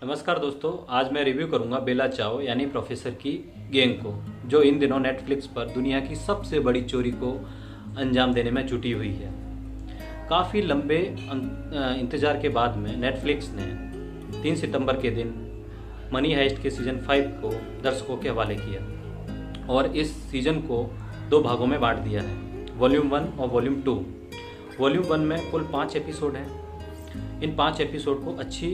नमस्कार दोस्तों, आज मैं रिव्यू करूंगा बेला चाओ यानी प्रोफेसर की गैंग को, जो इन दिनों नेटफ्लिक्स पर दुनिया की सबसे बड़ी चोरी को अंजाम देने में जुटी हुई है। काफ़ी लंबे इंतज़ार के बाद में नेटफ्लिक्स ने 3 सितंबर के दिन मनी हाइस्ट के सीज़न 5 को दर्शकों के हवाले किया और इस सीज़न को 2 भागों में बांट दिया है, वॉल्यूम 1 और वॉल्यूम 2। वॉल्यूम 1 में कुल 5 एपिसोड हैं। इन 5 एपिसोड को अच्छी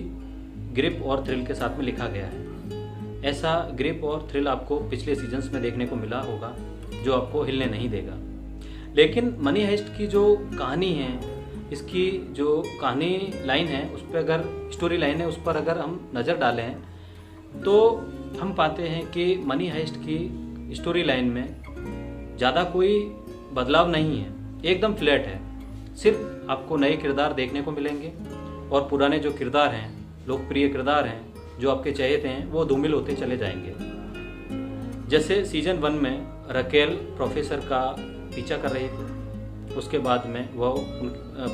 ग्रिप और थ्रिल के साथ में लिखा गया है। ऐसा ग्रिप और थ्रिल आपको पिछले सीजन्स में देखने को मिला होगा, जो आपको हिलने नहीं देगा। लेकिन मनी हाइस्ट की जो कहानी है, इसकी जो कहानी लाइन है, उस पर अगर स्टोरी लाइन है, उस पर अगर हम नज़र डालें तो हम पाते हैं कि मनी हाइस्ट की स्टोरी लाइन में ज़्यादा कोई बदलाव नहीं है, एकदम फ्लैट है। सिर्फ आपको नए किरदार देखने को मिलेंगे और पुराने जो किरदार हैं, लोकप्रिय किरदार हैं, जो आपके चहेते हैं, वो धूमिल होते चले जाएंगे। जैसे सीजन 1 में रकेल प्रोफेसर का पीछा कर रही थी, उसके बाद में वह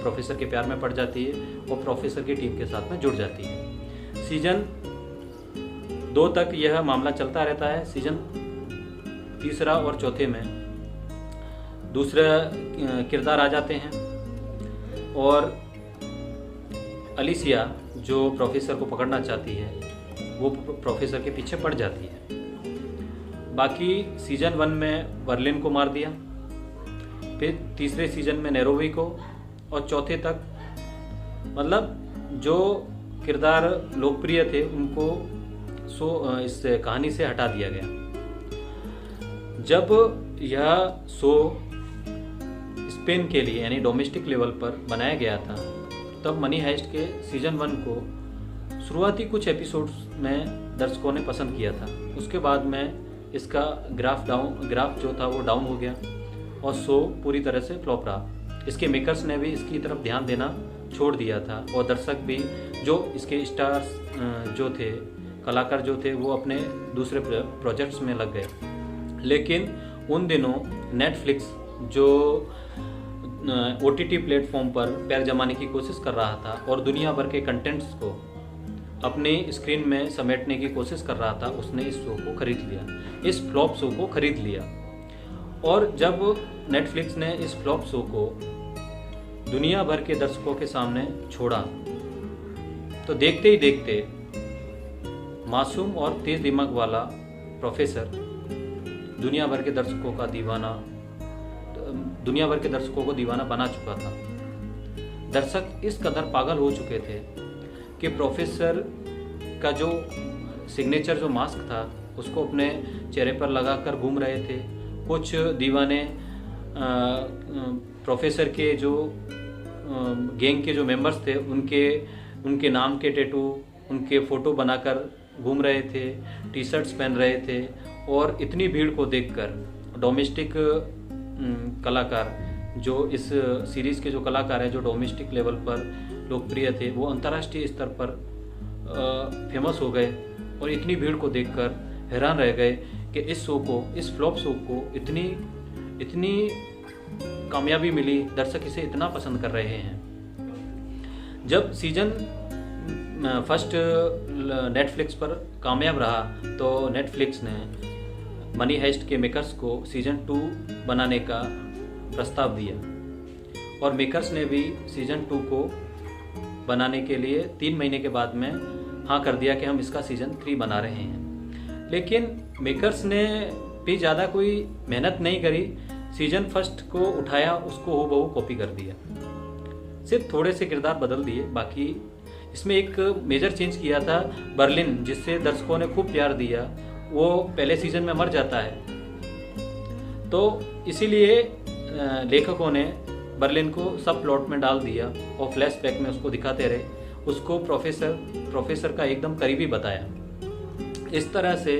प्रोफेसर के प्यार में पड़ जाती है और प्रोफेसर की टीम के साथ में जुड़ जाती है। सीजन 2 तक यह मामला चलता रहता है। सीजन 3 और 4 में दूसरे किरदार आ जाते हैं और अलिसिया, जो प्रोफेसर को पकड़ना चाहती है, वो प्रोफेसर के पीछे पड़ जाती है। बाकी सीजन 1 में बर्लिन को मार दिया, फिर तीसरे सीजन में नैरोबी को, और चौथे तक मतलब जो किरदार लोकप्रिय थे उनको इस कहानी से हटा दिया गया। जब यह शो स्पेन के लिए यानी डोमेस्टिक लेवल पर बनाया गया था, तब मनी हाइस्ट के सीजन 1 को शुरुआती कुछ एपिसोड्स में दर्शकों ने पसंद किया था। उसके बाद में इसका ग्राफ जो था वो डाउन हो गया और शो पूरी तरह से फ्लॉप रहा। इसके मेकर्स ने भी इसकी तरफ ध्यान देना छोड़ दिया था और दर्शक भी, जो इसके स्टार्स जो थे, कलाकार जो थे, वो अपने दूसरे प्रोजेक्ट्स में लग गए। लेकिन उन दिनों नेटफ्लिक्स जो OTT प्लेटफॉर्म पर पैर जमाने की कोशिश कर रहा था और दुनिया भर के कंटेंट्स को अपने स्क्रीन में समेटने की कोशिश कर रहा था, उसने इस शो को खरीद लिया, इस फ्लॉप शो को खरीद लिया। और जब नेटफ्लिक्स ने इस फ्लॉप शो को दुनिया भर के दर्शकों के सामने छोड़ा, तो देखते ही देखते मासूम और तेज दिमाग वाला प्रोफेसर दुनिया भर के दर्शकों को दीवाना बना चुका था। दर्शक इस कदर पागल हो चुके थे कि प्रोफेसर का जो सिग्नेचर जो मास्क था, उसको अपने चेहरे पर लगाकर घूम रहे थे। कुछ दीवाने प्रोफेसर के जो गैंग के जो मेंबर्स थे, उनके नाम के टैटू, उनके फ़ोटो बनाकर घूम रहे थे, टी शर्ट्स पहन रहे थे। और इतनी भीड़ को देखकर डोमेस्टिक कलाकार, जो इस सीरीज़ के जो कलाकार हैं, जो डोमेस्टिक लेवल पर लोकप्रिय थे, वो अंतर्राष्ट्रीय स्तर पर फेमस हो गए और इतनी भीड़ को देखकर हैरान रह गए कि इस फ्लॉप शो को इतनी कामयाबी मिली, दर्शक इसे इतना पसंद कर रहे हैं। जब सीजन 1 नेटफ्लिक्स पर कामयाब रहा, तो नेटफ्लिक्स ने मनी हाइस्ट के मेकर्स को सीजन 2 बनाने का प्रस्ताव दिया और मेकर्स ने भी सीजन 2 को बनाने के लिए 3 महीने के बाद में हाँ कर दिया कि हम इसका सीजन 3 बना रहे हैं। लेकिन मेकर्स ने भी ज़्यादा कोई मेहनत नहीं करी, सीजन 1 को उठाया, उसको हूबहू कॉपी कर दिया, सिर्फ थोड़े से किरदार बदल दिए। बाकी इसमें एक मेजर चेंज किया था, बर्लिन, जिससे दर्शकों ने खूब प्यार दिया, वो पहले सीजन में मर जाता है। तो इसीलिए लेखकों ने बर्लिन को सब प्लॉट में डाल दिया और फ्लैशबैक में उसको दिखाते रहे, उसको प्रोफेसर का एकदम करीबी बताया। इस तरह से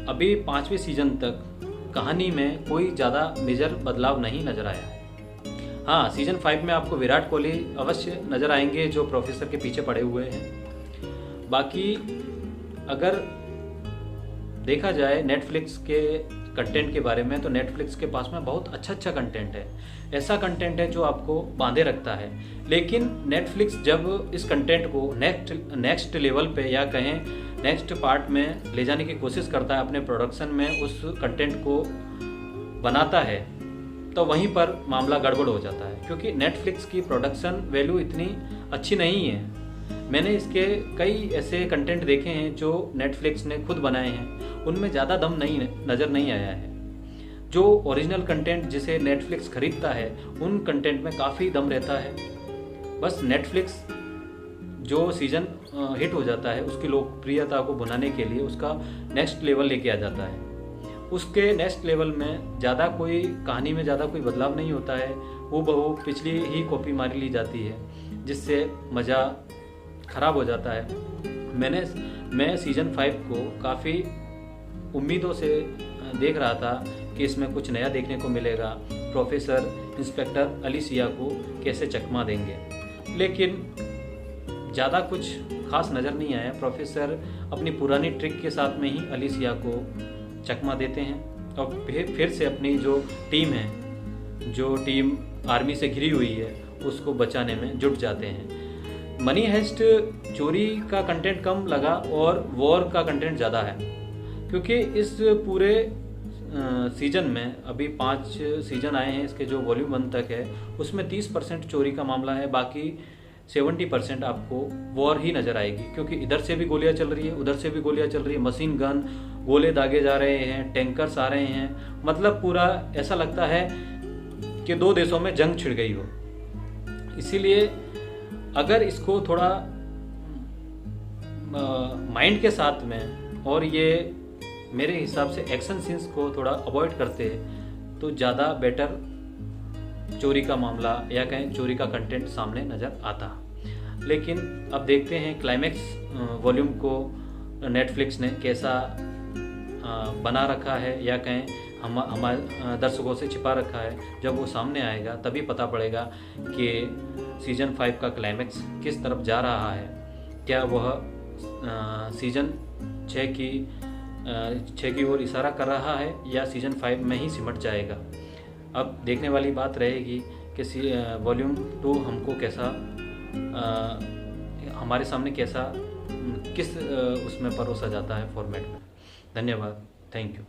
अभी 5वें सीजन तक कहानी में कोई ज़्यादा मेजर बदलाव नहीं नजर आया। हाँ, सीजन 5 में आपको विराट कोहली अवश्य नजर आएंगे, जो प्रोफेसर के पीछे पड़े हुए हैं। बाकी अगर देखा जाए नेटफ्लिक्स के कंटेंट के बारे में, तो नेटफ्लिक्स के पास में बहुत अच्छा कंटेंट है। ऐसा कंटेंट है जो आपको बांधे रखता है। लेकिन नेटफ्लिक्स जब इस कंटेंट को नेक्स्ट लेवल पे या कहें नेक्स्ट पार्ट में ले जाने की कोशिश करता है, अपने प्रोडक्शन में उस कंटेंट को बनाता है, तो वहीं पर मामला गड़बड़ हो जाता है। क्योंकि नेटफ्लिक्स की प्रोडक्शन वैल्यू इतनी अच्छी नहीं है। मैंने इसके कई ऐसे कंटेंट देखे हैं जो नेटफ्लिक्स ने खुद बनाए हैं, उनमें ज़्यादा दम नज़र नहीं आया है। जो ओरिजिनल कंटेंट जिसे नेटफ्लिक्स खरीदता है, उन कंटेंट में काफ़ी दम रहता है। बस नेटफ्लिक्स जो सीज़न हिट हो जाता है, उसकी लोकप्रियता को बनाने के लिए उसका नेक्स्ट लेवल लेके आ जाता है। उसके नेक्स्ट लेवल में ज़्यादा कोई कहानी में ज़्यादा कोई बदलाव नहीं होता है, वो बहु पिछली ही कॉपी मारी ली जाती है, जिससे मज़ा ख़राब हो जाता है। मैं सीज़न 5 को काफ़ी उम्मीदों से देख रहा था कि इसमें कुछ नया देखने को मिलेगा, प्रोफेसर इंस्पेक्टर अलीसिया को कैसे चकमा देंगे, लेकिन ज़्यादा कुछ खास नज़र नहीं आया। प्रोफेसर अपनी पुरानी ट्रिक के साथ में ही अलीसिया को चकमा देते हैं और फिर से अपनी जो टीम आर्मी से घिरी हुई है, उसको बचाने में जुट जाते हैं। मनी हेस्ट चोरी का कंटेंट कम लगा और वॉर का कंटेंट ज़्यादा है, क्योंकि इस पूरे सीजन में अभी 5 सीजन आए हैं, इसके जो वॉल्यूम 1 तक है उसमें 30% चोरी का मामला है, बाकी 70% आपको वॉर ही नज़र आएगी। क्योंकि इधर से भी गोलियां चल रही है, उधर से भी गोलियां चल रही है, मशीन गन, गोले दागे जा रहे हैं, टैंकर्स आ रहे हैं, मतलब पूरा ऐसा लगता है कि 2 देशों में जंग छिड़ गई हो। इसीलिए अगर इसको थोड़ा माइंड के साथ में, और ये मेरे हिसाब से एक्शन सीन्स को थोड़ा अवॉइड करते तो ज़्यादा बेटर चोरी का मामला या कहें चोरी का कंटेंट सामने नज़र आता। लेकिन अब देखते हैं क्लाइमैक्स वॉल्यूम को नेटफ्लिक्स ने कैसा बना रखा है, या कहें हमारे दर्शकों से छिपा रखा है। जब वो सामने आएगा तभी पता पड़ेगा कि सीज़न 5 का क्लाइमैक्स किस तरफ जा रहा है। क्या वह सीज़न 6 की ओर इशारा कर रहा है या सीज़न 5 में ही सिमट जाएगा। अब देखने वाली बात रहेगी कि वॉल्यूम 2 हमको कैसा हमारे सामने कैसा किस उसमें परोसा जाता है फॉर्मेट में। धन्यवाद, थैंक यू।